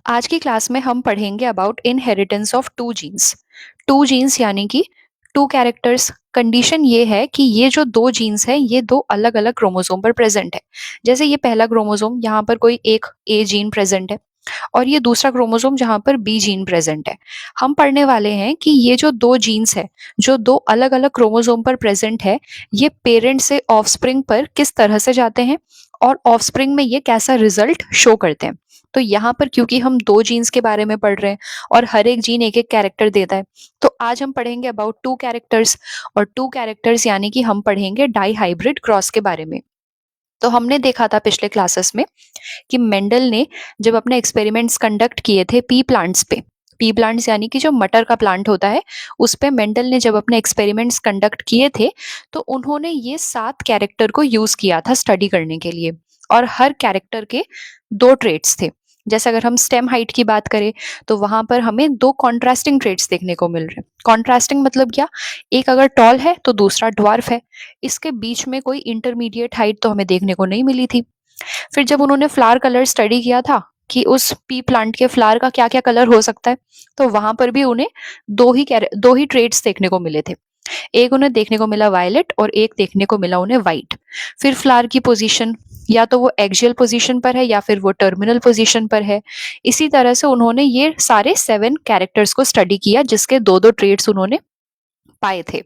आज की क्लास में हम पढ़ेंगे about inheritance of two genes यानी कि टू कैरेक्टर्स। कंडीशन ये है कि ये जो दो जीन्स है ये दो अलग अलग क्रोमोसोम पर प्रेजेंट है। जैसे ये पहला क्रोमोसोम यहाँ पर कोई एक ए जीन प्रेजेंट है और ये दूसरा क्रोमोसोम जहाँ पर बी जीन प्रेजेंट है। हम पढ़ने वाले हैं कि ये जो दो जीन्स है जो दो अलग अलग क्रोमोसोम पर प्रेजेंट है ये पेरेंट से ऑफस्प्रिंग पर किस तरह से जाते हैं और ऑफस्प्रिंग में ये कैसा रिजल्ट शो करते हैं। तो यहाँ पर क्योंकि हम दो जीन्स के बारे में पढ़ रहे हैं और हर एक जीन एक एक कैरेक्टर देता है, तो आज हम पढ़ेंगे अबाउट टू कैरेक्टर्स। और टू कैरेक्टर्स यानी कि हम पढ़ेंगे डाई हाइब्रिड क्रॉस के बारे में। तो हमने देखा था पिछले क्लासेस में कि मेंडल ने जब अपने एक्सपेरिमेंट्स कंडक्ट किए थे पी प्लांट्स यानी कि जो मटर का प्लांट होता है उस पे मेंडल ने जब अपने एक्सपेरिमेंट्स कंडक्ट किए थे तो उन्होंने ये 7 कैरेक्टर को यूज किया था स्टडी करने के लिए। और हर कैरेक्टर के दो ट्रेट्स थे। जैसे अगर हम स्टेम हाइट की बात करें तो वहां पर हमें दो कॉन्ट्रास्टिंग ट्रेट्स देखने को मिल रहे हैं। कॉन्ट्रास्टिंग मतलब क्या, एक अगर टॉल है तो दूसरा ड्वार्फ है। इसके बीच में कोई इंटरमीडिएट हाइट तो हमें देखने को नहीं मिली थी। फिर जब उन्होंने फ्लावर कलर स्टडी किया था कि उस पी प्लांट के फ्लावर का क्या क्या कलर हो सकता है, तो वहां पर भी उन्हें दो ही ट्रेड्स देखने को मिले थे। एक उन्हें देखने को मिला वायलेट और एक देखने को मिला उन्हें व्हाइट। फिर फ्लावर की पोजीशन या तो वो एक्सियल पोजीशन पर है या फिर वो टर्मिनल पोजीशन पर है। इसी तरह से उन्होंने ये सारे 7 कैरेक्टर्स को स्टडी किया जिसके दो दो ट्रेड्स उन्होंने पाए थे।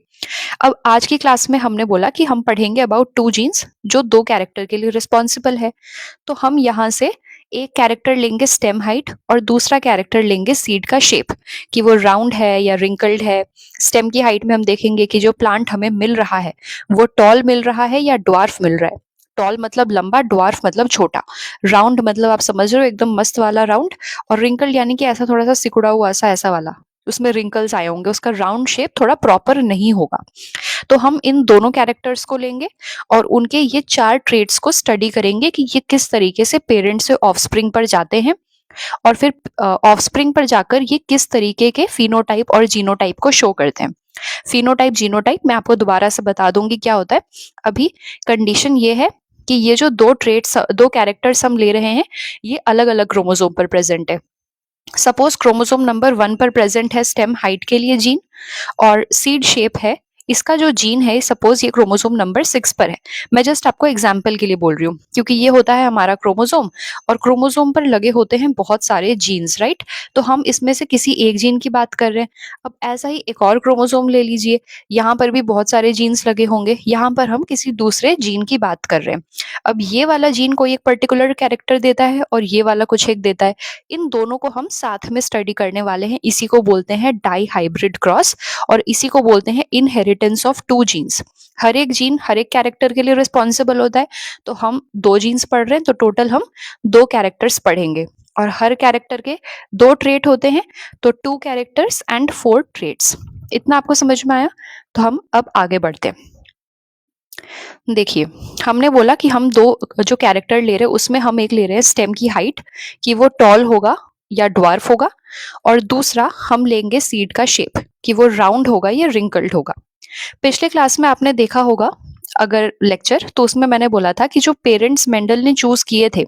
अब आज की क्लास में हमने बोला कि हम पढ़ेंगे अबाउट टू जीन्स जो दो कैरेक्टर के लिए रिस्पॉन्सिबल है। तो हम यहाँ से एक कैरेक्टर लेंगे स्टेम हाइट और दूसरा कैरेक्टर लेंगे सीड का शेप, कि वो राउंड है या रिंकल्ड है। स्टेम की हाइट में हम देखेंगे कि जो प्लांट हमें मिल रहा है वो टॉल मिल रहा है या ड्वार्फ मिल रहा है। टॉल मतलब लंबा, ड्वार्फ मतलब छोटा। राउंड मतलब आप समझ रहे हो एकदम मस्त वाला राउंड, और रिंकल्ड यानी कि ऐसा थोड़ा सा सिकुड़ा हुआ सा ऐसा वाला, उसमें रिंकल्स आए होंगे, उसका राउंड शेप थोड़ा प्रॉपर नहीं होगा। तो हम इन दोनों कैरेक्टर्स को लेंगे और उनके ये 4 ट्रेट्स को स्टडी करेंगे कि ये किस तरीके से पेरेंट से ऑफस्प्रिंग पर जाते हैं और फिर ऑफस्प्रिंग पर जाकर ये किस तरीके के फिनोटाइप और जीनोटाइप को शो करते हैं। फिनोटाइप जीनोटाइप मैं आपको दोबारा से बता दूंगी क्या होता है। अभी कंडीशन ये है कि ये जो दो कैरेक्टर्स हम ले रहे हैं ये अलग अलग क्रोमोसोम पर प्रेजेंट है। सपोज क्रोमोसोम नंबर 1 पर प्रेजेंट है स्टेम हाइट के लिए जीन, और सीड शेप है इसका जो जीन है, सपोज ये क्रोमोसोम नंबर 6 पर है। मैं जस्ट आपको एग्जांपल के लिए बोल रही हूँ क्योंकि ये होता है हमारा क्रोमोसोम और क्रोमोसोम पर लगे होते हैं बहुत सारे जीन्स, राइट। तो हम इसमें से किसी एक जीन की बात कर रहे हैं। अब ऐसा ही एक और क्रोमोसोम ले लीजिए, यहाँ पर भी बहुत सारे जीन्स लगे होंगे, यहाँ पर हम किसी दूसरे जीन की बात कर रहे हैं। अब ये वाला जीन कोई एक पर्टिकुलर कैरेक्टर देता है और ये वाला कुछ एक देता है। इन दोनों को हम साथ में स्टडी करने वाले हैं, इसी को बोलते हैं डाई हाइब्रिड क्रॉस और इसी को बोलते हैं इनहेरिटेंस ऑफ टू जीन्स। हर एक जीन हर एक कैरेक्टर के लिए रिस्पॉन्सिबल होता है। तो हम दो जीन्स पढ़ रहे हैं तो टोटल हम दो कैरेक्टर्स पढ़ेंगे और हर कैरेक्टर के दो ट्रेट होते हैं, तो 2 कैरेक्टर्स एंड 4 ट्रेट्स। इतना आपको समझ में आया? तो हम अब आगे बढ़ते हैं। देखिए, हमने बोला कि हम दो जो कैरेक्टर ले रहे हैं उसमें हम एक ले रहे हैं स्टेम की हाइट, कि वो टॉल होगा या ड्वार्फ होगा, और दूसरा हम लेंगे सीड का शेप, कि वो राउंड होगा या रिंकल्ड होगा। पिछले क्लास में आपने देखा होगा अगर लेक्चर, तो उसमें मैंने बोला था कि जो पेरेंट्स मेंडल ने चूज किए थे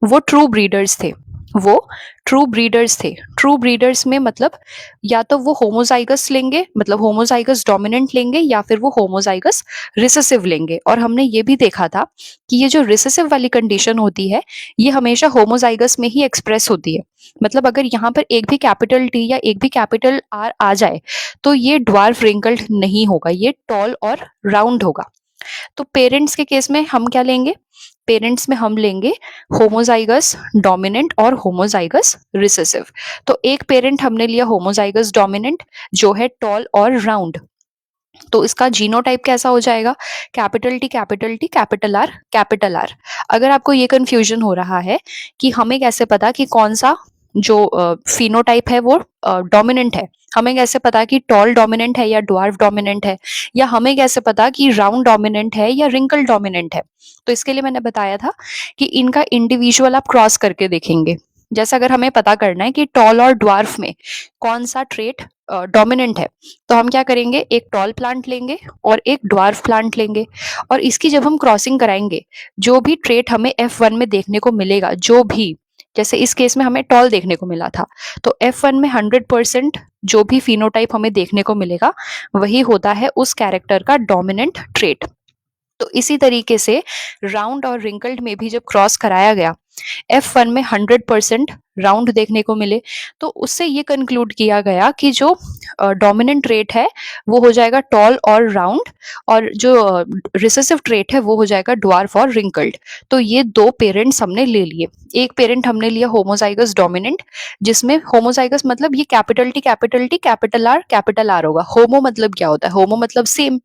वो ट्रू ब्रीडर्स थे। वो ट्रू ब्रीडर्स थे। ट्रू ब्रीडर्स में मतलब या तो वो होमोजाइगस लेंगे, मतलब होमोजाइगस डोमिनेंट लेंगे, या फिर वो होमोजाइगस रिसेसिव लेंगे। और हमने ये भी देखा था कि ये जो रिसेसिव वाली कंडीशन होती है ये हमेशा होमोजाइगस में ही एक्सप्रेस होती है। मतलब अगर यहाँ पर एक भी कैपिटल टी या एक भी कैपिटल आर आ जाए तो ये ड्वार्फ रिंकल्ड नहीं होगा, ये टॉल और राउंड होगा। तो पेरेंट्स के केस में हम क्या लेंगे? पेरेंट्स में हम लेंगे होमोजाइगस डोमिनेंट और होमोजाइगस रिसेसिव। तो एक पेरेंट हमने लिया होमोजाइगस डोमिनेंट जो है टॉल और राउंड, तो इसका जीनोटाइप कैसा हो जाएगा? Capital T capital T capital R capital R. अगर आपको ये कंफ्यूजन हो रहा है कि हमें कैसे पता कि कौन सा जो फिनोटाइप है वो डोमिनेंट है, हमें कैसे पता कि टॉल डोमिनेंट है या ड्वार्फ डोमिनेंट है, या हमें कैसे पता कि राउंड डोमिनेंट है या रिंकल डोमिनेंट है, तो इसके लिए मैंने बताया था कि इनका इंडिविजुअल आप क्रॉस करके देखेंगे। जैसे अगर हमें पता करना है कि टॉल और ड्वार्फ में कौन सा ट्रेट डोमिनेंट है, तो हम क्या करेंगे? एक टॉल प्लांट लेंगे और एक ड्वार्फ प्लांट लेंगे, और इसकी जब हम क्रॉसिंग कराएंगे जो भी ट्रेट हमें F1 में देखने को मिलेगा, जो भी, जैसे इस केस में हमें टॉल देखने को मिला था, तो F1 में 100% जो भी फिनोटाइप हमें देखने को मिलेगा वही होता है उस कैरेक्टर का डोमिनेंट ट्रेट। तो इसी तरीके से राउंड और रिंकल्ड में भी जब क्रॉस कराया गया, F1 में 100% राउंड देखने को मिले, तो उससे ये कंक्लूड किया गया कि जो डोमिनेंट ट्रेट है वो हो जाएगा टॉल और राउंड, और जो रिसेसिव ट्रेट है वो हो जाएगा ड्वार्फ और रिंकल्ड। तो ये दो पेरेंट्स हमने ले लिए। एक पेरेंट हमने लिया होमोजाइगस डोमिनेंट, जिसमें होमोजाइगस मतलब ये कैपिटल टी कैपिटल आर होगा। होमो मतलब क्या होता है? होमो मतलब सेम।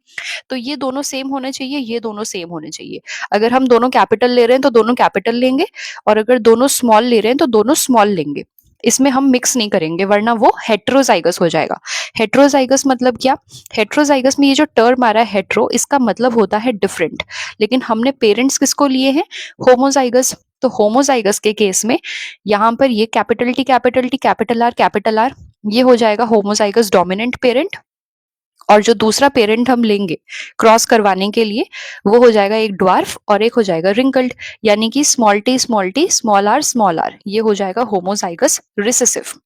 तो ये दोनों सेम होने चाहिए, ये दोनों सेम होने चाहिए। अगर हम दोनों कैपिटल ले रहे हैं तो दोनों कैपिटल लेंगे, और अगर दोनों स्मॉल ले रहे हैं तो दोनों स्मॉल लेंगे। इसमें हम मिक्स नहीं करेंगे, वरना वो हेट्रोजाइगस हो जाएगा। हेट्रोजाइगस मतलब क्या? हेट्रोजाइगस में ये जो टर्म आ रहा है हेट्रो, इसका मतलब होता है डिफरेंट, लेकिन हमने पेरेंट्स किसको लिए हैं? होमोजाइगस। तो होमोजाइगस के केस में यहाँ पर ये कैपिटल टी कैपिटल आर ये हो जाएगा होमोजाइगस डोमिनेंट पेरेंट, और जो दूसरा पेरेंट हम लेंगे क्रॉस करवाने के लिए वो हो जाएगा एक ड्वार्फ और एक हो जाएगा रिंकल्ड, यानी कि स्मॉल टी स्मॉल आर ये हो जाएगा होमोजाइगस रिसेसिव।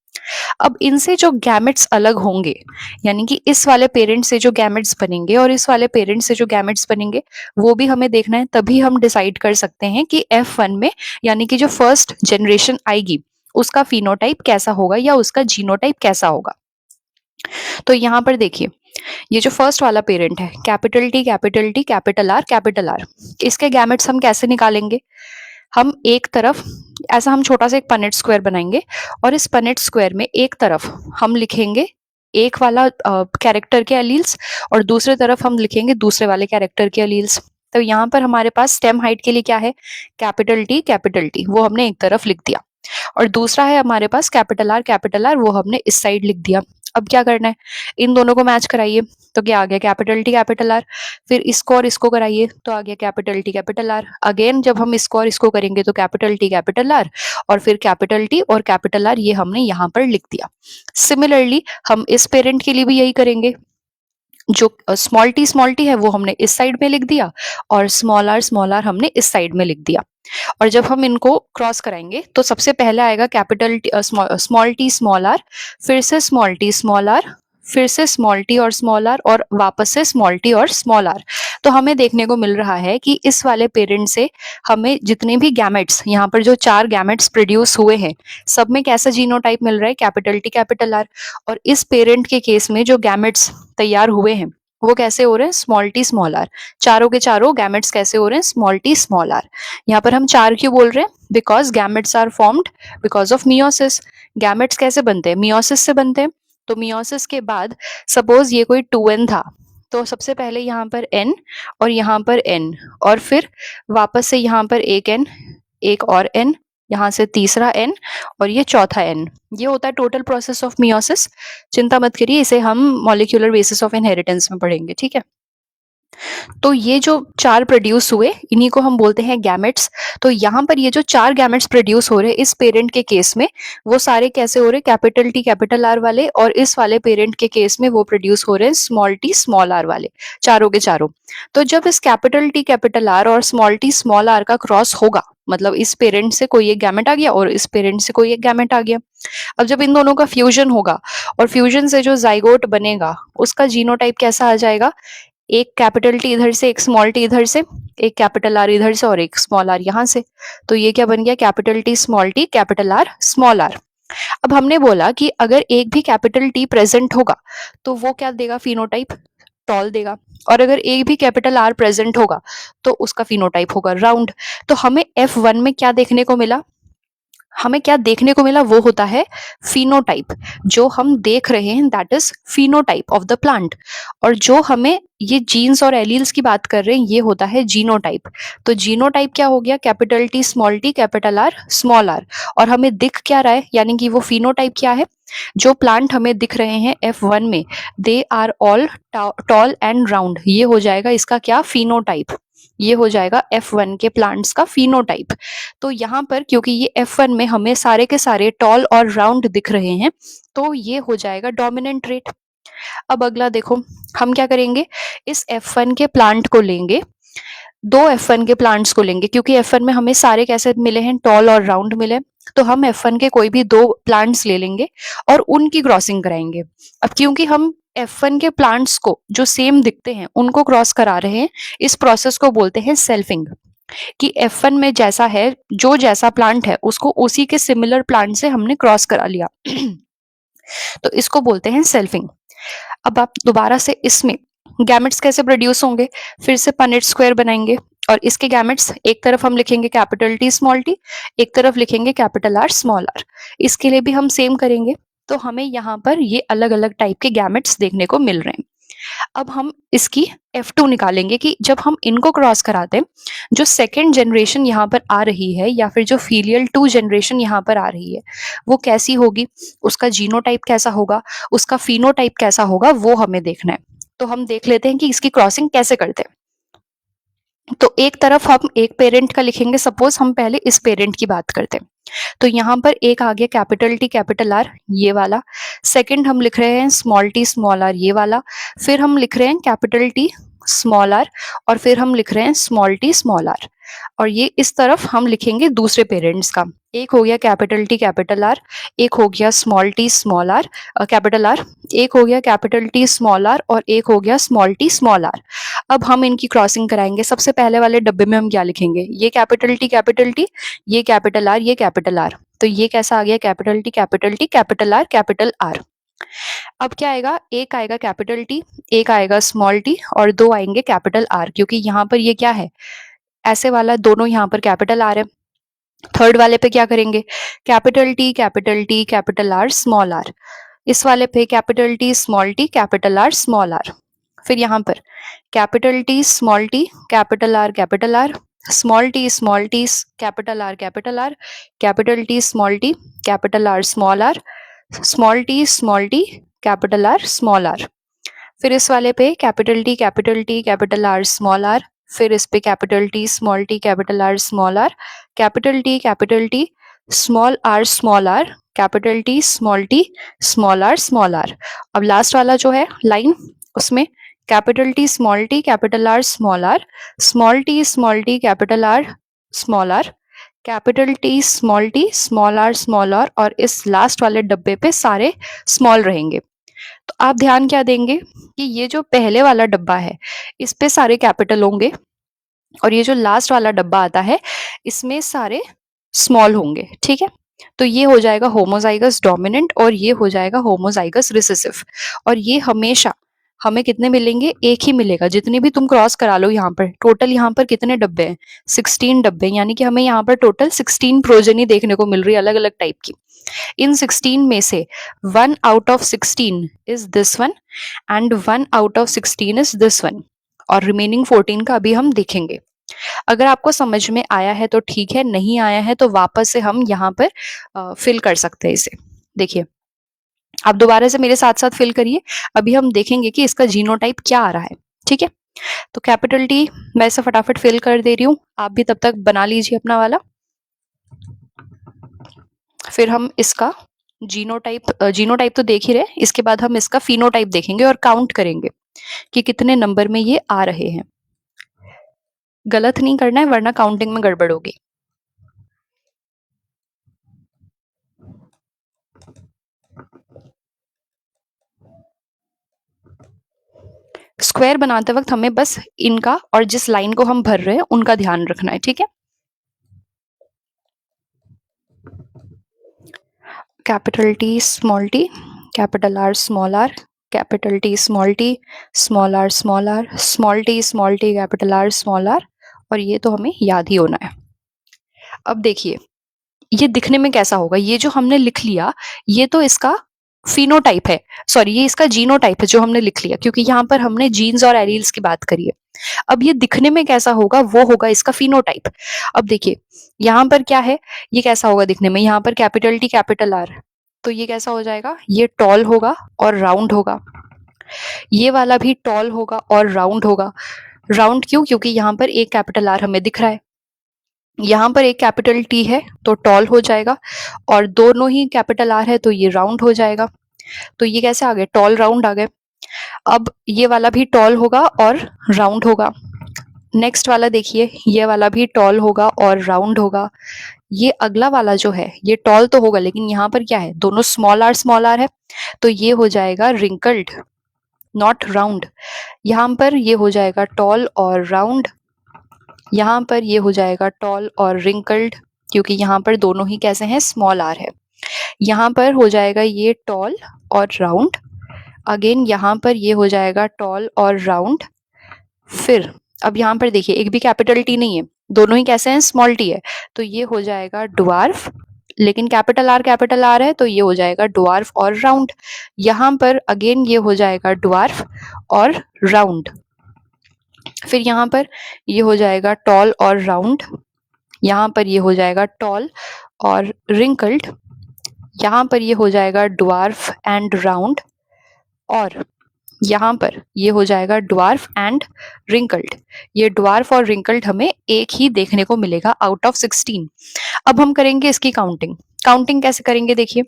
अब इनसे जो गैमेट्स अलग होंगे, यानी कि इस वाले पेरेंट से जो गैमेट्स बनेंगे और इस वाले पेरेंट से जो गैमेट्स बनेंगे वो भी हमें देखना है, तभी हम डिसाइड कर सकते हैं कि F1 में यानी कि जो फर्स्ट जनरेशन आएगी उसका फिनोटाइप कैसा होगा या उसका जीनोटाइप कैसा होगा। तो यहाँ पर देखिए, ये जो फर्स्ट वाला पेरेंट है कैपिटल आर, इसके गैमेट्स हम कैसे निकालेंगे? हम एक तरफ ऐसा हम छोटा सा एक पनेट स्क्वायर बनाएंगे, और इस पनेट स्क्वायर में एक तरफ हम लिखेंगे एक वाला कैरेक्टर के एलील्स, और दूसरे तरफ हम लिखेंगे दूसरे वाले कैरेक्टर के एलील्स। तो यहाँ पर हमारे पास स्टेम हाइट के लिए क्या है? कैपिटल टी वो हमने एक तरफ लिख दिया, और दूसरा है हमारे पास कैपिटल आर वो हमने इस साइड लिख दिया। अब क्या करना है? इन दोनों को मैच कराइए, तो क्या आ गया? Capital R. फिर इसको और इसको कराइए तो आ गया कैपिटल आर। अगेन जब हम इसको और इसको करेंगे तो कैपिटल आर, और फिर कैपिटल आर ये हमने यहाँ पर लिख दिया। सिमिलरली हम इस पेरेंट के लिए भी यही करेंगे, जो स्मॉल टी है वो हमने इस साइड में लिख दिया, और स्मॉल आर हमने इस साइड में लिख दिया। और जब हम इनको क्रॉस कराएंगे तो सबसे पहले आएगा स्मॉल टी स्मॉल आर, फिर से स्मॉल आर, फिर से स्मॉल टी और स्मॉल आर, और वापस से स्मॉल टी और स्मॉल आर। तो हमें देखने को मिल रहा है कि इस वाले पेरेंट से हमें जितने भी गैमेट्स यहाँ पर जो 4 गैमेट्स प्रोड्यूस हुए हैं सब में कैसा जीनोटाइप मिल रहा है? Capital R. और इस पेरेंट के केस में जो गैमेट्स तैयार हुए हैं वो कैसे हो रहे हैं? Small t small r. चारों के चारों गैमेट्स कैसे हो रहे हैं? Small t small r. यहाँ पर हम 4 क्यों बोल रहे हैं? Because gametes are formed because of meiosis. Gametes कैसे बनते हैं? मियोसिस से बनते हैं। तो मियोसिस के बाद सपोज ये कोई 2n था, तो सबसे पहले यहाँ पर n और यहाँ पर n, और फिर वापस से यहाँ पर एक n, एक और n, यहाँ से तीसरा n, और ये चौथा n। ये होता है टोटल प्रोसेस ऑफ मियोसिस। चिंता मत करिए, इसे हम मॉलिक्यूलर बेसिस ऑफ इनहेरिटेंस में पढ़ेंगे, ठीक है। तो ये जो 4 प्रोड्यूस हुए इन्हीं को हम बोलते हैं गैमेट्स। तो यहाँ पर ये जो 4 गैमेट्स प्रोड्यूस हो रहे हैं इस पेरेंट के केस में, वो सारे कैसे हो रहे हैं? कैपिटल टी कैपिटल आर वाले, और इस वाले पेरेंट के केस में वो प्रोड्यूस हो रहे हैं स्मॉल टी स्मॉल आर वाले, चारों के चारों। तो जब इस कैपिटल टी कैपिटल आर और स्मॉल टी स्मॉल आर का क्रॉस होगा, मतलब इस पेरेंट से कोई एक गैमेट आ गया और इस पेरेंट से कोई एक गैमेट आ गया, अब जब इन दोनों का फ्यूजन होगा और फ्यूजन से जो जाइगोट बनेगा उसका जीनोटाइप कैसा आ जाएगा? एक कैपिटल टी इधर से, एक स्मॉल टी इधर से, एक कैपिटल आर इधर से और एक स्मॉल आर यहाँ से। तो ये क्या बन गया? Capital T capital R small r. अब हमने बोला कि अगर एक भी कैपिटल टी प्रेजेंट होगा तो वो क्या देगा? फिनोटाइप टॉल देगा, और अगर एक भी कैपिटल आर प्रेजेंट होगा तो उसका फिनोटाइप होगा राउंड। तो हमें F1 में क्या देखने को मिला? हमें क्या देखने को मिला? वो होता है फिनोटाइप। जो हम देख रहे हैं that is phenotype of the plant, और जो हमें ये जीन्स और एलील्स की बात कर रहे हैं ये होता है जीनोटाइप। तो जीनोटाइप क्या हो गया? Capital T capital R small r. और हमें दिख क्या रहा है, यानी कि वो फिनोटाइप क्या है? जो प्लांट हमें दिख रहे हैं F1 में, they are all tall and round, ये हो जाएगा इसका क्या? फिनोटाइप। ये हो जाएगा F1 के प्लांट्स का फिनोटाइप। तो यहाँ पर क्योंकि ये F1 में हमें सारे के सारे टॉल और राउंड दिख रहे हैं तो ये हो जाएगा डोमिनेंट ट्रेट। अब अगला देखो, हम क्या करेंगे? इस F1 के प्लांट को लेंगे, दो F1 के प्लांट्स को लेंगे, क्योंकि F1 में हमें सारे कैसे मिले हैं? टॉल और राउंड मिले। तो हम F1 के कोई भी दो प्लांट्स ले लेंगे और उनकी क्रॉसिंग कराएंगे। अब क्योंकि हम F1 के प्लांट्स को जो सेम दिखते हैं उनको क्रॉस करा रहे हैं, इस प्रोसेस को बोलते हैं सेल्फिंग। कि F1 में जैसा है, जो जैसा प्लांट है उसको उसी के सिमिलर प्लांट से हमने क्रॉस करा लिया। तो इसको बोलते हैं सेल्फिंग। अब आप दोबारा से इसमें गैमेट्स कैसे प्रोड्यूस होंगे, फिर से पनेट स्क्वायर बनाएंगे और इसके गैमेट्स एक तरफ हम लिखेंगे कैपिटल टी स्मॉल टी, एक तरफ लिखेंगे कैपिटल आर स्मॉल आर। इसके लिए भी हम सेम करेंगे। तो हमें यहाँ पर ये अलग अलग टाइप के गैमेट्स देखने को मिल रहे हैं। अब हम इसकी F2 निकालेंगे कि जब हम इनको क्रॉस कराते हैं, जो सेकेंड जनरेशन यहाँ पर आ रही है या फिर जो फीलियल 2 जनरेशन यहाँ पर आ रही है वो कैसी होगी, उसका जीनोटाइप कैसा होगा, उसका फिनोटाइप कैसा होगा, वो हमें देखना है। तो हम देख लेते हैं कि इसकी क्रॉसिंग कैसे करते हैं। तो एक तरफ हम एक पेरेंट का लिखेंगे, सपोज हम पहले इस पेरेंट की बात करते हैं। तो यहाँ पर एक आ गया कैपिटल टी कैपिटल आर ये वाला, सेकंड हम लिख रहे हैं स्मॉल टी स्मॉल आर ये वाला, फिर हम लिख रहे हैं कैपिटल टी स्मॉल आर और फिर हम लिख रहे हैं स्मॉल टी स्मॉल आर। और ये इस तरफ हम लिखेंगे दूसरे पेरेंट्स का। एक हो गया कैपिटल टी कैपिटल आर, एक हो गया small t small r capital R, एक हो गया कैपिटल टी स्मॉल आर और एक हो गया स्मॉल टी स्मॉल आर। अब हम इनकी क्रॉसिंग कराएंगे। सबसे पहले वाले डब्बे में हम क्या लिखेंगे, ये कैपिटल टी, ये कैपिटल आर, ये कैपिटल आर। तो ये कैसा आ गया, capital T capital R capital R. अब क्या आएगा, एक आएगा कैपिटल टी, एक आएगा स्मॉल टी और दो आएंगे कैपिटल आर, क्योंकि यहाँ पर ये क्या है, ऐसे वाला दोनों यहाँ पर कैपिटल आर है। थर्ड वाले पे क्या करेंगे, capital T capital R small r. इस वाले पे capital T capital R small r. फिर यहाँ पर capital T capital R small t capital R capital T capital R small r, small t capital R small r. फिर इस वाले पे capital T capital R small r, फिर इस पे capital T capital R small r, capital T small r capital T small r. अब last वाला जो है लाइन, उसमें capital T capital R small t capital R small r, capital T small r और इस लास्ट वाले डब्बे पे सारे स्मॉल रहेंगे। तो आप ध्यान क्या देंगे कि ये जो पहले वाला डब्बा है इस पे सारे कैपिटल होंगे और ये जो लास्ट वाला डब्बा आता है इसमें सारे स्मॉल होंगे, ठीक है। तो ये हो जाएगा होमोजाइगस डोमिनेंट और ये हो जाएगा होमोजाइगस रिसेसिव। और ये हमेशा हमें कितने मिलेंगे, एक ही मिलेगा। जितने भी तुम क्रॉस करा लो यहाँ पर, टोटल यहाँ पर कितने डब्बे हैं, 16 डब्बे, यानी कि हमें यहाँ पर टोटल 16 प्रोजेनी देखने को मिल रही है अलग अलग टाइप की। इन 16 में से 1 out of 16 is this one and 1 out of 16 is this one और रिमेनिंग 14 का अभी हम देखेंगे। अगर आपको समझ में आया है तो ठीक है, नहीं आया है तो वापस से हम यहाँ पर फिल कर सकते हैं इसे। देखिए आप दोबारा से मेरे साथ साथ फिल करिए। अभी हम देखेंगे कि इसका जीनोटाइप क्या आ रहा है, ठीक है। तो कैपिटल टी मैं इसे फटाफट फिल कर दे रही हूँ, आप भी तब तक बना लीजिए अपना वाला। फिर हम इसका जीनोटाइप तो देख ही रहे, इसके बाद हम इसका फिनोटाइप देखेंगे और काउंट करेंगे कि कितने नंबर में ये आ रहे हैं। गलत नहीं करना है वरना काउंटिंग में गड़बड़ होगी। स्क्वायर बनाते वक्त हमें बस इनका और जिस लाइन को हम भर रहे हैं उनका ध्यान रखना है, ठीक है। Capital T capital R small r, capital T small r small t capital R small r, और ये तो हमें याद ही होना है। अब देखिए ये दिखने में कैसा होगा, ये जो हमने लिख लिया ये तो इसका फिनोटाइप है, सॉरी ये इसका जीनोटाइप है जो हमने लिख लिया, क्योंकि यहाँ पर हमने जीन्स और एलील्स की बात करी है। अब ये दिखने में कैसा होगा, वो होगा इसका फिनोटाइप। अब देखिए यहाँ पर क्या है, ये कैसा होगा दिखने में, यहाँ पर कैपिटल टी कैपिटल आर, तो ये कैसा हो जाएगा, ये टॉल होगा और राउंड होगा। ये वाला भी टॉल होगा और राउंड होगा। राउंड क्यों, क्योंकि यहाँ पर एक कैपिटल आर हमें दिख रहा है, यहाँ पर एक कैपिटल टी है तो टॉल हो जाएगा, और दोनों ही कैपिटल आर है तो ये राउंड हो जाएगा। तो ये कैसे आ गए, टॉल राउंड आ गए। अब ये वाला भी टॉल होगा और राउंड होगा। नेक्स्ट वाला देखिए, ये वाला भी टॉल होगा और राउंड होगा। ये अगला वाला जो है ये टॉल तो होगा, लेकिन यहाँ पर क्या है, दोनों स्मॉल आर है, तो ये हो जाएगा रिंकल्ड, नॉट राउंड। यहाँ पर ये हो जाएगा टॉल और राउंड, यहाँ पर ये हो जाएगा टॉल और रिंकल्ड, क्योंकि यहाँ पर दोनों ही कैसे हैं, स्मॉल आर है। यहाँ पर हो जाएगा ये टॉल और राउंड, अगेन यहाँ पर ये हो जाएगा टॉल और राउंड। फिर अब यहाँ पर देखिए, एक भी कैपिटल टी नहीं है, दोनों ही कैसे हैं, स्मॉल टी है, तो ये हो जाएगा ड्वार्फ, लेकिन कैपिटल आर है, तो ये हो जाएगा ड्वार्फ और राउंड। यहाँ पर अगेन ये हो जाएगा ड्वार्फ और राउंड। फिर यहाँ पर ये हो जाएगा टॉल और राउंड, यहाँ पर ये हो जाएगा टॉल और रिंकल्ड, यहाँ पर ये हो जाएगा ड्वार्फ एंड राउंड, और यहाँ पर ये हो जाएगा ड्वार्फ एंड रिंकल्ड। ये ड्वार्फ और रिंकल्ड हमें एक ही देखने को मिलेगा आउट ऑफ 16। अब हम करेंगे इसकी काउंटिंग। काउंटिंग कैसे करेंगे, देखिए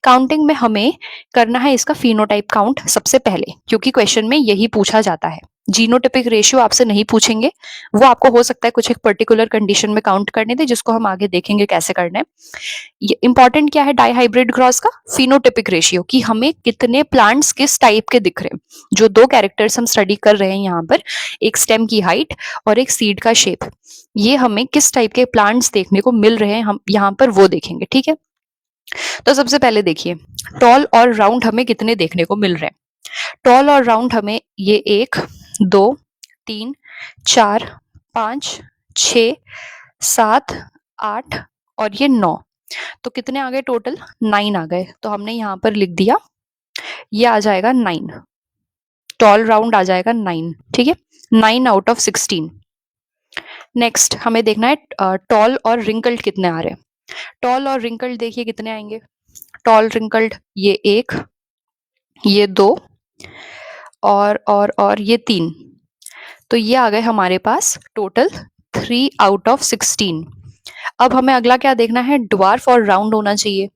काउंटिंग में हमें करना है इसका फिनोटाइप काउंट सबसे पहले, क्योंकि क्वेश्चन में यही पूछा जाता है। जीनोटाइपिक रेशियो आपसे नहीं पूछेंगे, वो आपको हो सकता है कुछ एक पर्टिकुलर कंडीशन में काउंट करने दे, जिसको हम आगे देखेंगे कैसे करना है। ये इंपॉर्टेंट क्या है डाई हाइब्रिड क्रॉस का, फिनोटाइपिक रेशियो, कि हमें कितने प्लांट्स किस टाइप के दिख रहे हैं। जो दो कैरेक्टर्स हम स्टडी कर रहे हैं यहाँ पर, एक स्टेम की हाइट और एक सीड का शेप, ये हमें किस टाइप के प्लांट्स देखने को मिल रहे हैं, हम यहाँ पर वो देखेंगे, ठीक है। तो सबसे पहले देखिए, टॉल और राउंड हमें कितने देखने को मिल रहे हैं। टॉल और राउंड हमें ये 1 2 3 4 5 6 7 8 और ये 9, तो कितने आ गए टोटल, 9 आ गए। तो हमने यहाँ पर लिख दिया, ये आ जाएगा 9, टॉल राउंड आ जाएगा 9, ठीक है, 9 आउट ऑफ 16। नेक्स्ट हमें देखना है टॉल और रिंकल्ड कितने आ रहे हैं। टॉल और रिंकल्ड देखिए कितने आएंगे, टॉल रिंकल्ड ये 1, ये 2 और ये 3, तो ये आ गए हमारे पास टोटल 3 आउट ऑफ 16। अब हमें अगला क्या देखना है, ड्वार्फ और राउंड होना चाहिए।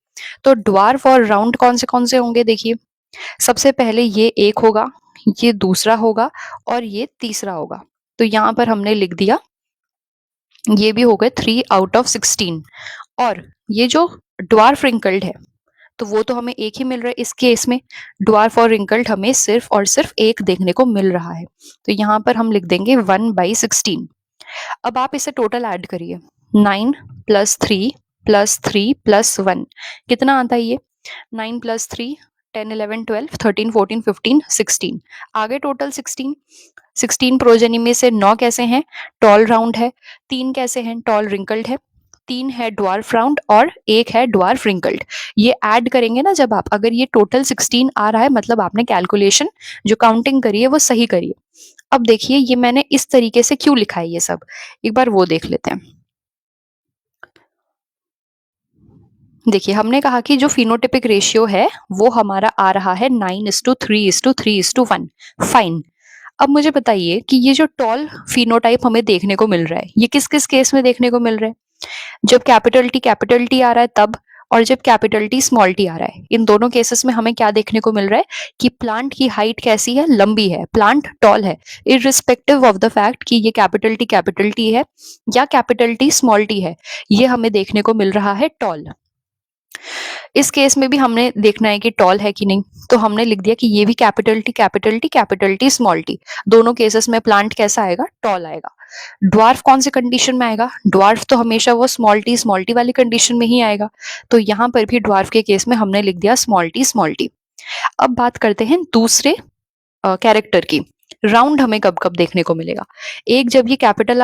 तो ड्वार्फ और राउंड कौन से होंगे, देखिए सबसे पहले ये एक होगा, ये दूसरा होगा और ये तीसरा होगा। तो यहाँ पर हमने लिख दिया, ये भी हो गए 3 आउट ऑफ 16। और ये जो ड्वार्फ रिंकल्ड है, तो वो तो हमें एक ही मिल रहा है इस केस में, ड्वार्फ और रिंकल्ड हमें सिर्फ और सिर्फ एक देखने को मिल रहा है, तो यहाँ पर हम लिख देंगे 1/16। अब आप इसे टोटल ऐड करिए, 9 + 3 + 3 + 1 कितना आता है ये, 9 + 3 10 11 12 13 14 15 16, आगे टोटल 16। 16 प्रोजेनी में से 9 कैसे हैं, टॉल राउंड है, 3 कैसे हैं, टॉल रिंकल्ड है, 3 है ड्वार्फ राउंड और 1 है ड्वार्फ रिंकल्ड। ये ऐड करेंगे ना जब आप, अगर ये टोटल 16 आ रहा है, मतलब आपने कैलकुलेशन जो काउंटिंग करी है वो सही करी है। अब देखिए ये मैंने इस तरीके से क्यों लिखा है ये सब, एक बार वो देख लेते हैं। देखिए हमने कहा कि जो फिनोटिपिक रेशियो है वो हमारा आ रहा है 9:3:3:1, फाइन। अब मुझे बताइए कि ये जो टॉल फिनोटाइप हमें देखने को मिल रहा है, ये किस किस केस में देखने को मिल रहा है, जब कैपिटल टी आ रहा है तब, और जब कैपिटल टी स्मॉल टी आ रहा है। इन दोनों केसेस में हमें क्या देखने को मिल रहा है कि प्लांट की हाइट कैसी है, लंबी है, प्लांट टॉल है, इररिस्पेक्टिव ऑफ द फैक्ट कि ये कैपिटल टी है या कैपिटल टी स्मॉल टी है, ये हमें देखने को मिल रहा है टॉल। इस केस में भी हमने देखना है कि टॉल है कि नहीं, तो हमने लिख दिया कि ये भी कैपिटल टी स्मॉल टी, दोनों केसेस में प्लांट कैसा आएगा, टॉल आएगा। ड्वार्फ कौन से कंडीशन में आएगा, ड्वार्फ तो हमेशा वो स्मॉल टी वाली कंडीशन में ही आएगा, तो यहाँ पर भी ड्वार्फ के केस में हमने लिख दिया स्मॉल टी। अब बात करते हैं दूसरे कैरेक्टर की, राउंड हमें कब कब देखने को मिलेगा, एक जब ये कैपिटल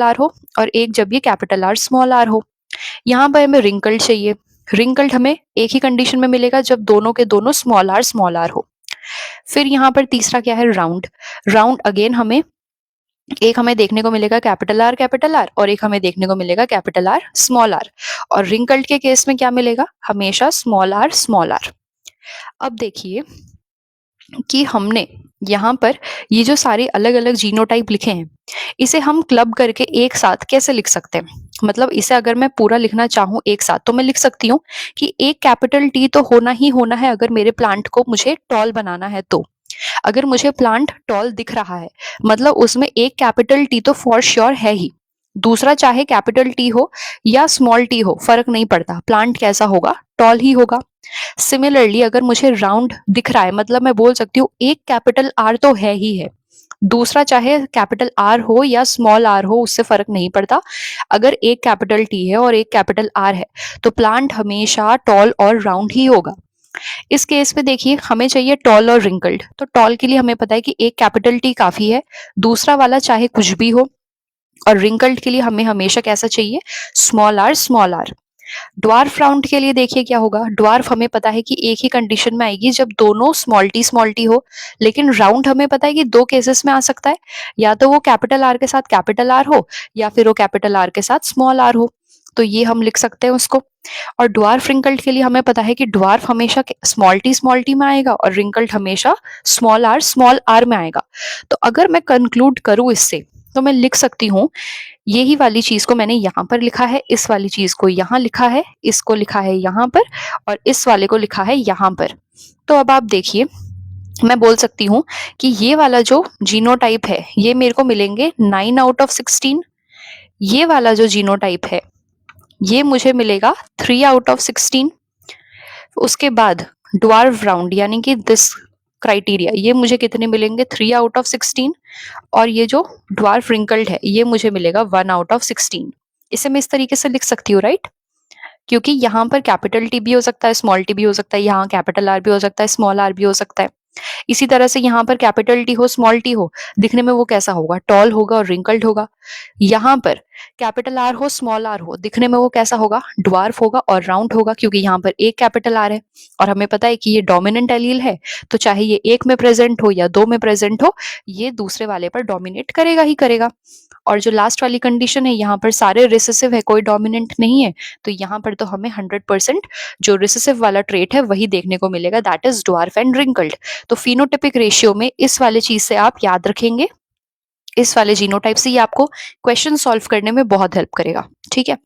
आर हो और एक जब ये कैपिटल आर स्मॉल आर हो। यहाँ पर हमें रिंकल्ड चाहिए, रिंकल्ड हमें एक ही कंडीशन में मिलेगा जब दोनों के दोनों स्मॉल आर हो। फिर यहाँ पर तीसरा क्या है, राउंड। राउंड अगेन हमें एक हमें देखने को मिलेगा कैपिटल आर और एक हमें देखने को मिलेगा कैपिटल आर स्मॉल आर, और रिंकल्ड के केस में क्या मिलेगा, हमेशा स्मॉल आर। अब देखिए कि हमने यहाँ पर ये जो सारे अलग अलग जीनोटाइप लिखे हैं, इसे हम क्लब करके एक साथ कैसे लिख सकते हैं, मतलब इसे अगर मैं पूरा लिखना चाहूँ एक साथ तो मैं लिख सकती हूँ कि एक कैपिटल टी तो होना ही होना है अगर मेरे प्लांट को मुझे टॉल बनाना है तो। अगर मुझे प्लांट टॉल दिख रहा है मतलब उसमें एक कैपिटल टी तो फॉर श्योर है ही, दूसरा चाहे कैपिटल टी हो या स्मॉल टी हो फर्क नहीं पड़ता, प्लांट कैसा होगा, टॉल ही होगा। सिमिलरली अगर मुझे राउंड दिख रहा है मतलब मैं बोल सकती हूँ एक कैपिटल आर तो है ही है, दूसरा चाहे कैपिटल आर हो या स्मॉल आर हो उससे फर्क नहीं पड़ता, अगर एक कैपिटल टी है और एक कैपिटल आर है तो प्लांट हमेशा टॉल और राउंड ही होगा। इस केस में देखिए हमें चाहिए टॉल और रिंकल्ड, तो टॉल के लिए हमें पता है कि एक कैपिटल टी काफी है, दूसरा वाला चाहे कुछ भी हो, और रिंकल्ड के लिए हमें हमेशा कैसा चाहिए, small r small r. Dwarf round के लिए देखिए क्या होगा, ड्वार्फ हमें पता है कि एक ही कंडीशन में आएगी जब दोनों स्मॉल टी हो, लेकिन राउंड हमें पता है कि दो केसेस में आ सकता है, या तो वो कैपिटल आर के साथ कैपिटल आर हो या फिर वो कैपिटल आर के साथ स्मॉल आर हो, तो ये हम लिख सकते हैं उसको। और ड्वार्फ रिंकल्ड के लिए हमें पता है कि ड्वार्फ हमेशा स्मॉल टी में आएगा और रिंकल्ड हमेशा स्मॉल आर में आएगा। तो अगर मैं कंक्लूड करूं इससे तो मैं लिख सकती हूँ यही वाली चीज को मैंने यहाँ पर लिखा है, इस वाली चीज को यहाँ लिखा है, इसको लिखा है यहाँ पर और इस वाले को लिखा है यहाँ पर। तो अब आप देखिए मैं बोल सकती हूँ कि ये वाला जो जीनोटाइप है ये मेरे को मिलेंगे 9 आउट ऑफ 16, ये वाला जो जीनोटाइप है ये मुझे मिलेगा 3 आउट ऑफ 16। उसके बाद ड्वार्फ राउंड यानी कि दिस क्राइटेरिया ये मुझे कितने मिलेंगे 3 आउट ऑफ 16, और ये जो ड्वार्फ रिंकल्ड है ये मुझे मिलेगा 1 आउट ऑफ 16। इसे मैं इस तरीके से लिख सकती हूँ राइट, क्योंकि यहाँ पर कैपिटल टी भी हो सकता है स्मॉल टी भी हो सकता है, यहाँ कैपिटल आर भी हो सकता है स्मॉल आर भी हो सकता है। इसी तरह से यहाँ पर कैपिटल टी हो स्मॉल टी हो, दिखने में वो कैसा होगा, टॉल होगा और रिंकल्ड होगा। यहाँ पर कैपिटल आर हो स्मॉल आर हो, दिखने में वो कैसा होगा, ड्वार्फ होगा और राउंड होगा, क्योंकि यहाँ पर एक कैपिटल आर है और हमें पता है कि ये डोमिनेंट एलील है, तो चाहे ये एक में प्रेजेंट हो या दो में प्रेजेंट हो ये दूसरे वाले पर डोमिनेट करेगा ही करेगा। और जो लास्ट वाली कंडीशन है यहाँ पर सारे रिसेसिव है कोई डोमिनेंट नहीं है, तो यहाँ पर तो हमें 100% जो रिसेसिव वाला ट्रेट है वही देखने को मिलेगा, that is dwarf and wrinkled. तो फिनोटिपिक रेशियो में इस वाले चीज से आप याद रखेंगे, इस वाले जीनोटाइप से ये आपको क्वेश्चन सॉल्व करने में बहुत हेल्प करेगा। ठीक है,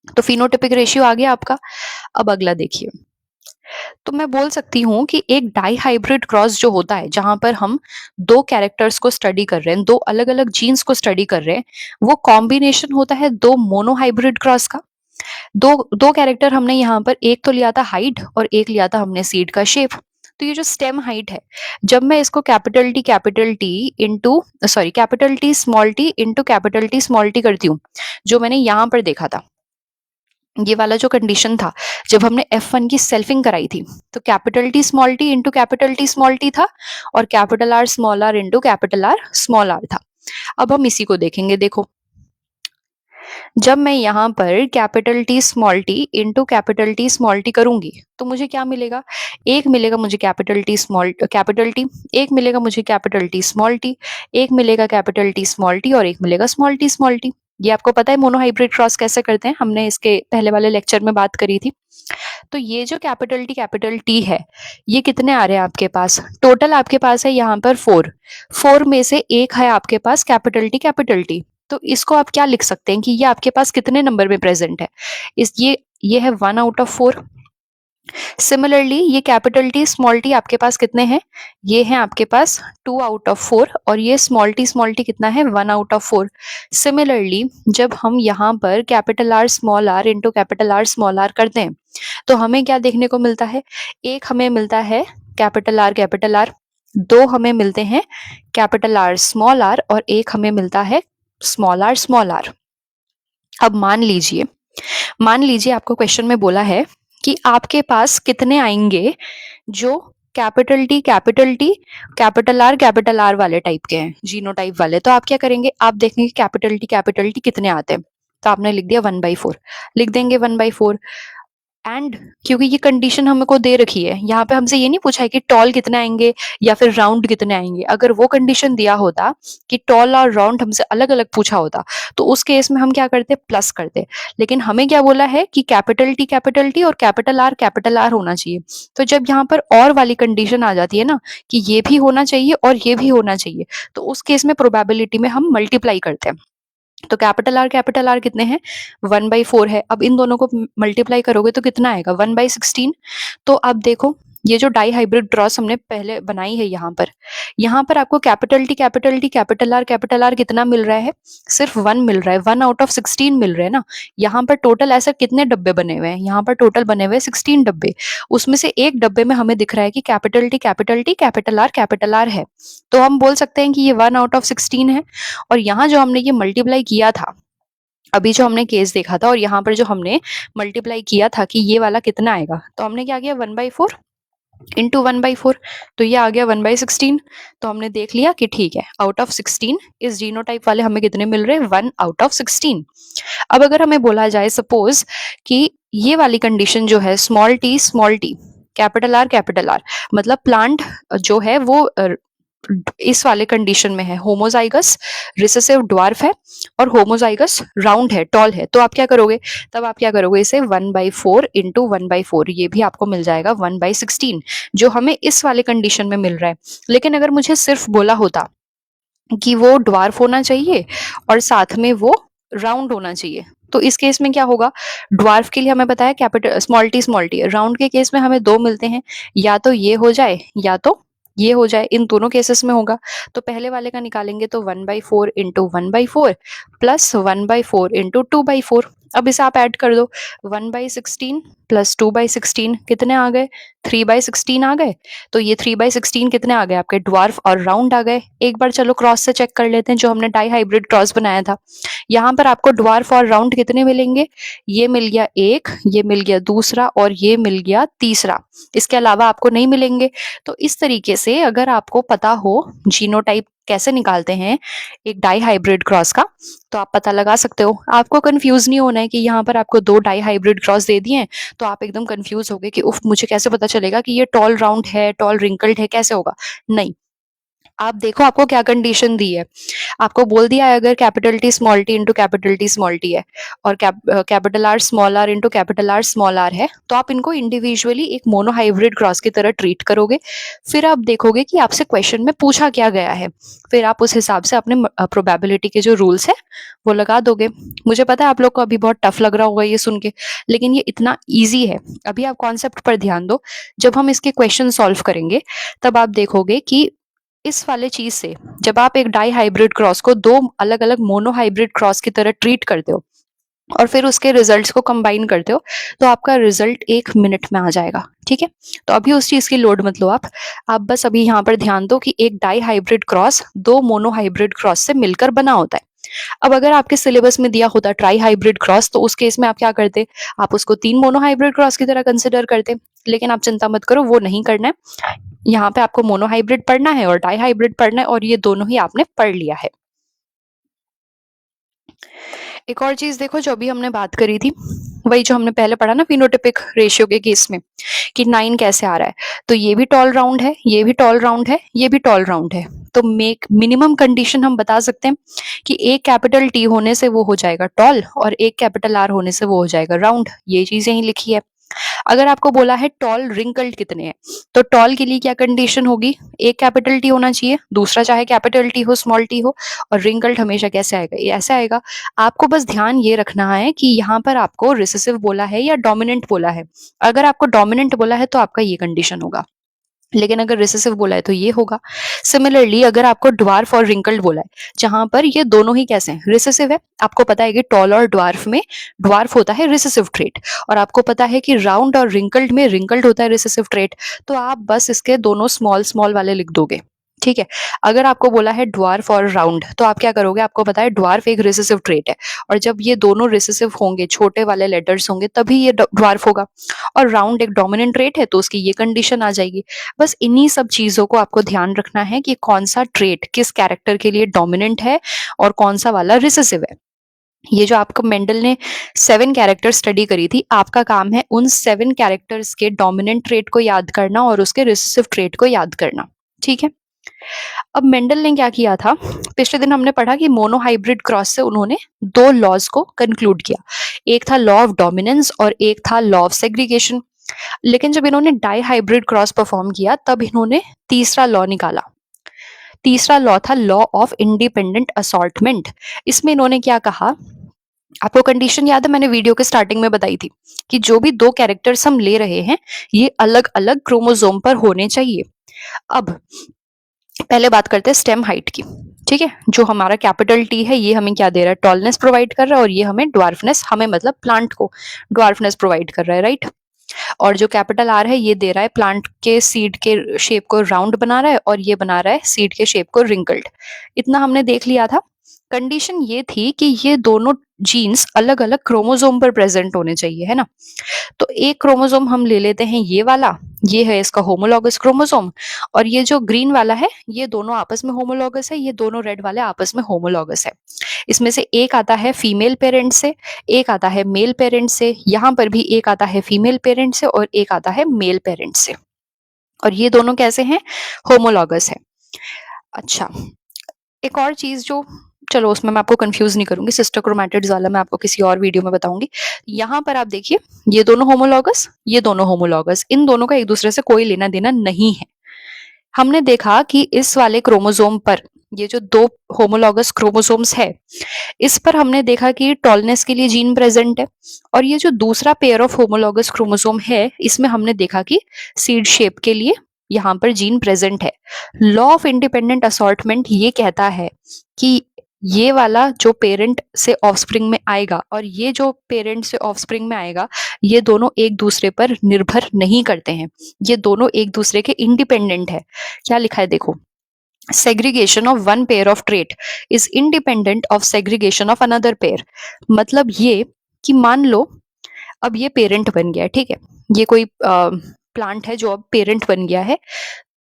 तो फिनोटिपिक रेशियो आ गया आपका। अब अगला देखिए, तो मैं बोल सकती हूँ कि एक डाई हाइब्रिड क्रॉस जो होता है जहां पर हम दो कैरेक्टर्स को स्टडी कर रहे हैं, दो अलग अलग जीन्स को स्टडी कर रहे हैं, वो कॉम्बिनेशन होता है दो मोनो हाइब्रिड क्रॉस का। दो दो कैरेक्टर हमने यहाँ पर एक तो लिया था हाइट और एक लिया था हमने सीड का शेप। तो ये जो स्टेम हाइट है जब मैं इसको capital T into sorry capital T into capital T small T करती हूँ, जो मैंने यहाँ पर देखा था ये वाला जो कंडीशन था जब हमने F1 की सेल्फिंग कराई थी, तो capital T small t into capital T small t था और capital R small r into capital R small r था। अब हम इसी को देखेंगे, देखो जब मैं यहाँ पर capital T into capital T small T करूंगी तो मुझे क्या मिलेगा, एक मिलेगा मुझे कैपिटल टी, एक मिलेगा मुझे कैपिटल टी स्मॉल टी, एक मिलेगा कैपिटल टी स्मॉल टी और एक मिलेगा स्मॉल टी। ये आपको पता है मोनो हाइब्रिड क्रॉस कैसे करते हैं, हमने इसके पहले वाले लेक्चर में बात करी थी। तो ये जो कैपिटल टी है ये कितने आ रहे हैं आपके पास, टोटल आपके पास है यहाँ पर 4 में से एक है आपके पास कैपिटल टी, तो इसको आप क्या लिख सकते हैं कि ये आपके पास कितने नंबर में प्रेजेंट है, इस ये है 1 आउट ऑफ 4। सिमिलरली ये कैपिटल टी स्मॉल टी आपके पास कितने हैं, ये हैं आपके पास 2 आउट ऑफ 4 और ये स्मॉल टी कितना है 1 आउट ऑफ 4। सिमिलरली जब हम यहाँ पर capital R small r into capital R small r करते हैं तो हमें क्या देखने को मिलता है, एक हमें मिलता है कैपिटल आर, दो हमें मिलते हैं कैपिटल आर स्मॉल आर और एक हमें मिलता है स्मॉल आर। अब मान लीजिए आपको क्वेश्चन में बोला है कि आपके पास कितने आएंगे जो कैपिटल आर वाले टाइप के हैं, जीनोटाइप वाले, तो आप क्या करेंगे, आप देखेंगे कैपिटल टी कितने आते हैं, तो आपने लिख दिया 1/4, लिख देंगे 1/4। एंड क्योंकि ये कंडीशन हमको दे रखी है, यहाँ पे हमसे ये नहीं पूछा है कि टॉल कितने आएंगे या फिर राउंड कितने आएंगे, अगर वो कंडीशन दिया होता कि टॉल और राउंड हमसे अलग अलग पूछा होता तो उस केस में हम क्या करते, प्लस करते, लेकिन हमें क्या बोला है कि कैपिटल टी और कैपिटल आर होना चाहिए। तो जब यहाँ पर और वाली कंडीशन आ जाती है ना कि ये भी होना चाहिए और ये भी होना चाहिए, तो उस केस में प्रोबेबिलिटी में हम मल्टीप्लाई करते हैं। तो कैपिटल आर कितने हैं 1/4 है, अब इन दोनों को मल्टीप्लाई करोगे तो कितना आएगा 1/16। तो अब देखो ये जो डाई हाइब्रिड क्रॉस हमने पहले बनाई है यहाँ पर आपको capital T capital T capital are कितना मिल रहा है? सिर्फ 1 मिल रहा है, 1 आउट ऑफ 16 मिल रहे हैं ना। यहाँ पर टोटल ऐसा कितने डब्बे बने हुए हैं? यहाँ पर टोटल बने हुए हैं 16 डब्बे। उसमें से एक डब्बे में हमें दिख रहा है कि कैपिटल टी कैपिटल आर है, तो हम बोल सकते हैं कि ये 1 आउट ऑफ 16 है। और यहाँ जो हमने ये मल्टीप्लाई किया था, अभी जो हमने केस देखा था और यहाँ पर जो हमने मल्टीप्लाई किया था कि ये वाला कितना आएगा, तो हमने क्या किया 1/4 इंटू 1/4, तो ये आ गया 1/16। तो हमने देख लिया कि ठीक है, आउट ऑफ 16 इस जीनोटाइप वाले हमें कितने मिल रहे हैं? 1 आउट ऑफ 16। अब अगर हमें बोला जाए सपोज कि ये वाली कंडीशन जो है स्मॉल टी कैपिटल आर, मतलब प्लांट जो है वो इस वाले कंडीशन में है, होमोजाइगस रिसेसिव ड्वार्फ है और होमोजाइगस राउंड है, टॉल है, तो आप क्या करोगे? तब आप क्या करोगे? इसे 1/4 इंटू 1/4, ये भी आपको मिल जाएगा 1/16, जो हमें इस वाले कंडीशन में मिल रहा है। लेकिन अगर मुझे सिर्फ बोला होता कि वो ड्वार्फ होना चाहिए और साथ में वो राउंड होना चाहिए, तो इस केस में क्या होगा? ड्वार्फ के लिए हमें पता है कैपिटल स्मॉल टी, राउंड के केस में हमें दो मिलते हैं, या तो ये हो जाए या तो ये हो जाए, इन दोनों केसेस में होगा। तो पहले वाले का निकालेंगे तो 1/4 इंटू 1/4 प्लस 1/4 इंटू 2/4। अब इसे आप ऐड कर दो, 1/16 प्लस 2/16 कितने आ गए? 3/16 आ गए। तो ये 3/16 कितने आ गए आपके? ड्वार्फ और राउंड आ गए। एक बार चलो क्रॉस से चेक कर लेते हैं, जो हमने डाई हाइब्रिड क्रॉस बनाया था, यहाँ पर आपको ड्वार्फ और राउंड कितने मिलेंगे? ये मिल गया एक, ये मिल गया दूसरा और ये मिल गया तीसरा, इसके अलावा आपको नहीं मिलेंगे। तो इस तरीके से अगर आपको पता हो जीनोटाइप कैसे निकालते हैं एक डाई हाइब्रिड क्रॉस का, तो आप पता लगा सकते हो। आपको कंफ्यूज नहीं होना है कि यहाँ पर आपको दो डाई हाइब्रिड क्रॉस दे दिए हैं तो आप एकदम कंफ्यूज हो गए कि उफ, मुझे कैसे पता चलेगा कि ये टॉल राउंड है, टॉल रिंकल्ड है, कैसे होगा? नहीं, आप देखो आपको क्या कंडीशन दी है। आपको बोल दिया है अगर capital T small t into capital T small t है और capital R small r into capital R small r है, तो आप इनको इंडिविजुअली एक मोनोहाइब्रिड क्रॉस की तरह ट्रीट करोगे। फिर आप देखोगे कि आपसे क्वेश्चन में पूछा क्या गया है, फिर आप उस हिसाब से अपने प्रोबेबिलिटी के जो रूल्स है वो लगा दोगे। मुझे पता है आप लोग को अभी बहुत टफ लग रहा होगा ये सुन के, लेकिन ये इतना ईजी है। अभी आप कॉन्सेप्ट पर ध्यान दो, जब हम इसके क्वेश्चन सॉल्व करेंगे तब आप देखोगे कि इस वाले चीज से जब आप एक डाई हाइब्रिड क्रॉस को दो अलग अलग मोनो हाइब्रिड क्रॉस की तरह ट्रीट करते हो और फिर उसके रिजल्ट्स को कंबाइन करते हो, तो आपका रिजल्ट 1 मिनट में आ जाएगा। ठीक है, तो अभी उस चीज की लोड मत लो आप बस अभी यहाँ पर ध्यान दो कि एक डाई हाइब्रिड क्रॉस दो मोनो हाइब्रिड क्रॉस से मिलकर बना होता है। अब अगर आपके सिलेबस में दिया होता ट्राई हाइब्रिड क्रॉस, तो उस केस में आप क्या करते? आप उसको 3 मोनो हाइब्रिड क्रॉस की तरह कंसिडर करते। लेकिन आप चिंता मत करो, वो नहीं करना है। यहाँ पे आपको मोनो हाइब्रिड पढ़ना है और डाई हाइब्रिड पढ़ना है, और ये दोनों ही आपने पढ़ लिया है। एक और चीज देखो, जो अभी हमने बात करी थी, वही जो हमने पहले पढ़ा ना फिनोटिपिक रेशियो के केस में, कि 9 कैसे आ रहा है। तो ये भी टॉल राउंड है, ये भी टॉल राउंड है, ये भी टॉल राउंड है। तो मेक मिनिमम कंडीशन हम बता सकते हैं कि एक कैपिटल टी होने से वो हो जाएगा टॉल और एक कैपिटल आर होने से वो हो जाएगा राउंड। ये चीज यही लिखी है। अगर आपको बोला है टॉल रिंकल्ड कितने हैं, तो टॉल के लिए क्या कंडीशन होगी? एक कैपिटल टी होना चाहिए, दूसरा चाहे कैपिटल टी हो स्मॉल टी हो, और रिंकल्ड हमेशा कैसे आएगा? ये ऐसे आएगा। आपको बस ध्यान ये रखना है कि यहाँ पर आपको रिसेसिव बोला है या डोमिनेंट बोला है। अगर आपको डोमिनेंट बोला है तो आपका ये कंडीशन होगा, लेकिन अगर रिसेसिव बोला है तो ये होगा। सिमिलरली अगर आपको ड्वार्फ और रिंकल्ड बोला है, जहां पर ये दोनों ही कैसे हैं? रिसेसिव है। आपको पता है कि टॉल और ड्वार्फ में ड्वार्फ होता है रिसेसिव ट्रेट, और आपको पता है कि राउंड और रिंकल्ड में रिंकल्ड होता है रिसेसिव ट्रेट। तो आप बस इसके दोनों स्मॉल स्मॉल वाले लिख दोगे। ठीक है, अगर आपको बोला है ड्वार्फ और राउंड, तो आप क्या करोगे? आपको पता है ड्वार्फ एक रिसेसिव ट्रेट है, और जब ये दोनों रिसेसिव होंगे, छोटे वाले लेटर्स होंगे, तभी ये ड्वार्फ होगा। और राउंड एक डोमिनेंट ट्रेट है, तो उसकी ये कंडीशन आ जाएगी। बस इन्हीं सब चीजों को आपको ध्यान रखना है कि कौन सा ट्रेट किस कैरेक्टर के लिए डोमिनेंट है और कौन सा वाला रिसेसिव है। ये जो आपको मेंडल ने 7 कैरेक्टर स्टडी करी थी, आपका काम है उन 7 कैरेक्टर्स के डोमिनेंट ट्रेट को याद करना और उसके रिसेसिव ट्रेट को याद करना। ठीक है, अब मेंडल ने क्या किया था? पिछले दिन हमने पढ़ा कि मोनोहाइब्रिड क्रॉस से उन्होंने दो लॉज को कंक्लूड किया। एक था लॉ ऑफ डोमिनेंस और एक था लॉ ऑफ सेग्रीगेशन। लेकिन जब इन्होंने डाई हाइब्रिड क्रॉस परफॉर्म किया, तब इन्होंने तीसरा लॉ निकाला। तीसरा लॉ था लॉ ऑफ इंडिपेंडेंट असॉर्टमेंट। इसमें इन्होंने क्या कहा आपको कंडीशन याद है, मैंने वीडियो के स्टार्टिंग में बताई थी कि जो भी दो कैरेक्टर्स हम ले रहे हैं ये अलग अलग क्रोमोसोम पर होने चाहिए। अब पहले बात करते हैं स्टेम हाइट की। ठीक है, जो हमारा कैपिटल टी है ये हमें क्या दे रहा है, टॉलनेस प्रोवाइड कर रहा है, और ये हमें ड्वार्फनेस, हमें मतलब प्लांट को ड्वार्फनेस प्रोवाइड कर रहा है, राइट। और जो कैपिटल आर है ये दे रहा है प्लांट के सीड के शेप को राउंड बना रहा है, और ये बना रहा है सीड के शेप को रिंकल्ड। इतना हमने देख लिया था। कंडीशन ये थी कि ये दोनों जीन्स अलग अलग क्रोमोसोम पर प्रेजेंट होने चाहिए, है ना। तो एक क्रोमोसोम हम ले लेते हैं ये वाला, ये है इसका होमोलॉगस क्रोमोसोम, और ये जो ग्रीन वाला है ये दोनों आपस में होमोलॉगस है, ये दोनों रेड वाले आपस में होमोलॉगस है। इसमें से एक आता है फीमेल पेरेंट से, एक आता है मेल पेरेंट से, यहाँ पर भी एक आता है फीमेल पेरेंट से और एक आता है मेल पेरेंट से, और ये दोनों कैसे हैं, होमोलॉगस है। अच्छा, एक और चीज जो, चलो उसमें मैं आपको कंफ्यूज नहीं करूंगी, सिस्टर क्रोमैटिड्स वाला मैं आपको किसी और वीडियो में बताऊंगी। यहाँ पर आप देखिए, ये दोनों होमोलॉगस, ये दोनों होमोलॉगस, इन दोनों का एक दूसरे से कोई लेना देना नहीं है। हमने देखा कि इस वाले क्रोमोसोम पर, ये जो दो होमोलॉगस क्रोमोसोम्स है, इस पर हमने देखा कि टॉलनेस के लिए जीन प्रेजेंट है, और ये जो दूसरा पेयर ऑफ होमोलॉगस क्रोमोसोम है इसमें हमने देखा कि सीड शेप के लिए यहाँ पर जीन प्रेजेंट है। लॉ ऑफ इंडिपेंडेंट असॉर्टमेंट ये कहता है कि ये वाला जो पेरेंट से ऑफस्प्रिंग में आएगा और ये जो पेरेंट से ऑफस्प्रिंग में आएगा, ये दोनों एक दूसरे पर निर्भर नहीं करते हैं, ये दोनों एक दूसरे के इंडिपेंडेंट है। क्या लिखा है देखो, segregation of one pair of trait is independent of segregation of another pair। मतलब ये कि मान लो अब ये पेरेंट बन गया, ठीक है, ये कोई प्लांट है जो अब पेरेंट बन गया है,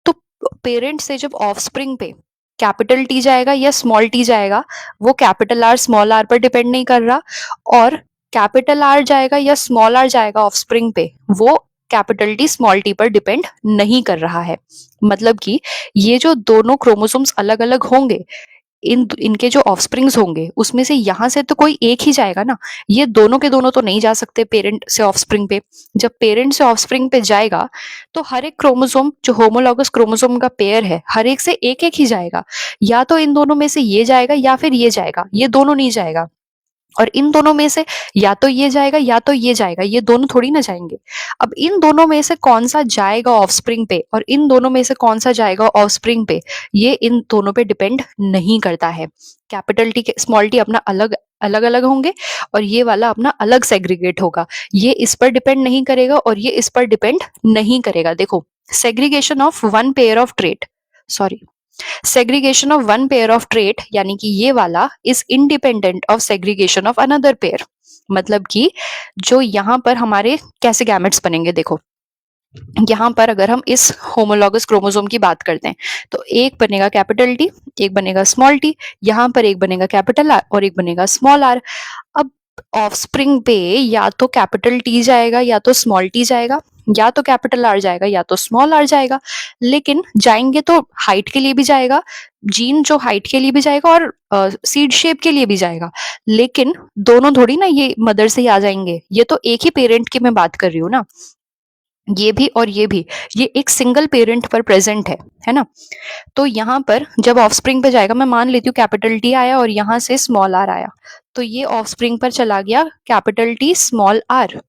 तो पेरेंट से जब ऑफस्प्रिंग पे कैपिटल टी जाएगा या स्मॉल टी जाएगा, वो कैपिटल आर स्मॉल आर पर डिपेंड नहीं कर रहा, और कैपिटल आर जाएगा या स्मॉल आर जाएगा ऑफस्प्रिंग पे, वो कैपिटल टी स्मॉल टी पर डिपेंड नहीं कर रहा है। मतलब कि ये जो दोनों क्रोमोसोम्स अलग अलग होंगे, इनके जो ऑफस्प्रिंग्स होंगे उसमें से यहाँ से तो कोई एक ही जाएगा ना, ये दोनों के दोनों तो नहीं जा सकते पेरेंट से ऑफस्प्रिंग पे। जब पेरेंट से ऑफस्प्रिंग पे जाएगा तो हर एक क्रोमोसोम जो होमोलॉगस क्रोमोसोम का पेयर है, हर एक से एक एक ही जाएगा, या तो इन दोनों में से ये जाएगा या फिर ये जाएगा, ये दोनों नहीं जाएगा। और इन दोनों में से या तो ये जाएगा या तो ये जाएगा, ये दोनों थोड़ी ना जाएंगे। अब इन दोनों में से कौन सा जाएगा ऑफस्प्रिंग पे और इन दोनों में से कौन सा जाएगा ऑफस्प्रिंग पे, ये इन दोनों पे डिपेंड नहीं करता है। कैपिटल टी स्मॉल टी अपना अलग अलग अलग होंगे और ये वाला अपना अलग सेग्रीगेट होगा, ये इस पर डिपेंड नहीं करेगा और ये इस पर डिपेंड नहीं करेगा। देखो, segregation of one pair of trait, sorry, segregation of one pair of trait यानी कि ये वाला is independent of segregation of another pair. मतलब कि जो यहाँ पर हमारे कैसे गैमेट्स बनेंगे, देखो यहाँ पर अगर हम इस होमोलॉगस क्रोमोसोम की बात करते हैं तो एक बनेगा कैपिटल टी, एक बनेगा स्मॉल टी, यहाँ पर एक बनेगा कैपिटल आर और एक बनेगा स्मॉल आर। अब ऑफस्प्रिंग पे या तो कैपिटल टी जाएगा या तो स्मॉल टी जाएगा, या तो कैपिटल आर जाएगा या तो स्मॉल आर जाएगा, लेकिन जाएंगे तो हाइट के लिए भी जाएगा, जीन जो हाइट के लिए भी जाएगा और सीड शेप के लिए भी जाएगा, लेकिन दोनों थोड़ी ना ये मदर से ही आ जाएंगे, ये तो एक ही पेरेंट की मैं बात कर रही हूँ ना, ये भी और ये भी, ये एक सिंगल पेरेंट पर प्रेजेंट है ना। तो यहाँ पर जब ऑफस्प्रिंग पे जाएगा, मैं मान लेती हूँ कैपिटल टी आया और यहाँ से स्मॉल आर आया, तो ये ऑफस्प्रिंग पर चला गया कैपिटल टी स्मॉल आर।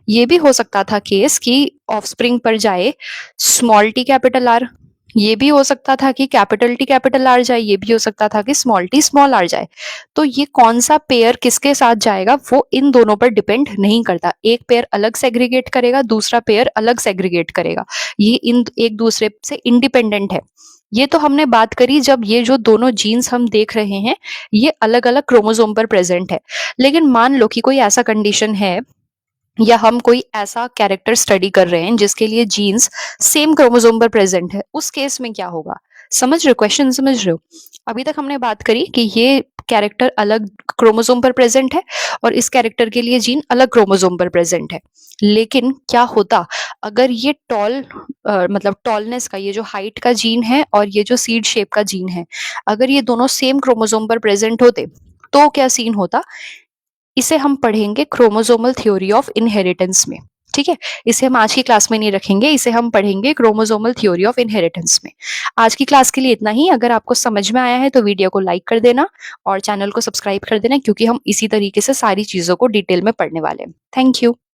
ये भी हो सकता था केस कि ऑफस्प्रिंग पर जाए स्मॉल टी कैपिटल आर, ये भी हो सकता था कि कैपिटल टी कैपिटल आर जाए, ये भी हो सकता था कि स्मॉल टी स्मॉल आर जाए। तो ये कौन सा पेयर किसके साथ जाएगा वो इन दोनों पर डिपेंड नहीं करता, एक पेयर अलग सेग्रीगेट करेगा, दूसरा पेयर अलग सेग्रीगेट करेगा, ये इन एक दूसरे से इंडिपेंडेंट है। ये तो हमने बात करी जब ये जो दोनों जीन्स हम देख रहे हैं ये अलग अलग क्रोमोसोम पर प्रेजेंट है। लेकिन मान लो कि कोई ऐसा कंडीशन है या हम कोई ऐसा कैरेक्टर स्टडी कर रहे हैं जिसके लिए जीन्स सेम क्रोमोसोम पर प्रेजेंट है, उस केस में क्या होगा, समझ रहे हो, क्वेश्चन समझ रहे हो। अभी तक हमने बात करी कि ये कैरेक्टर अलग क्रोमोसोम पर प्रेजेंट है और इस कैरेक्टर के लिए जीन अलग क्रोमोसोम पर प्रेजेंट है, लेकिन क्या होता अगर ये मतलब टॉलनेस का ये जो हाइट का जीन है और ये जो सीड शेप का जीन है, अगर ये दोनों सेम क्रोमोसोम पर प्रेजेंट होते तो क्या सीन होता, इसे हम पढ़ेंगे क्रोमोसोमल थ्योरी ऑफ इनहेरिटेंस में। ठीक है, इसे हम आज की क्लास में नहीं रखेंगे, इसे हम पढ़ेंगे क्रोमोसोमल थ्योरी ऑफ इनहेरिटेंस में। आज की क्लास के लिए इतना ही। अगर आपको समझ में आया है तो वीडियो को लाइक कर देना और चैनल को सब्सक्राइब कर देना, क्योंकि हम इसी तरीके से सारी चीजों को डिटेल में पढ़ने वाले हैं। Thank you.